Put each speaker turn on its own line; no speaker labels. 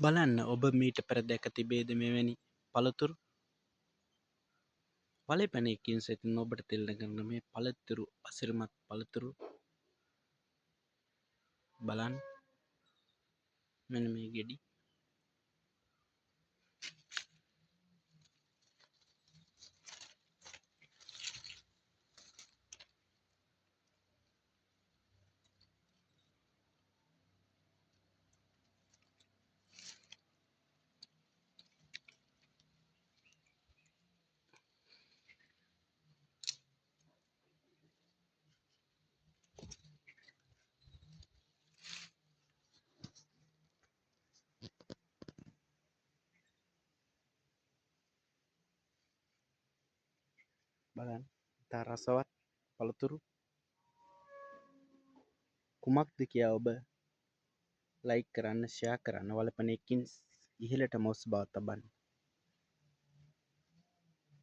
බලන්න ඔබ මීට පෙර දැක තිබේද මෙවැනි පළතුරු? වලපැනයකින් සිටින ඔබට තිළිණ කරන මේ පළතුරු අසිරිමත් පළතුරු. බලන්න මෙන්න මේ ගෙඩි. බලන්න ඉතා රසවත් පළතුරු. කුමක්ද කියා ඔබ ලයික් කරන්න, ෂෙයා කරන්න, වලපැනයකින් ඉහළටම ඔසවා තබන්න.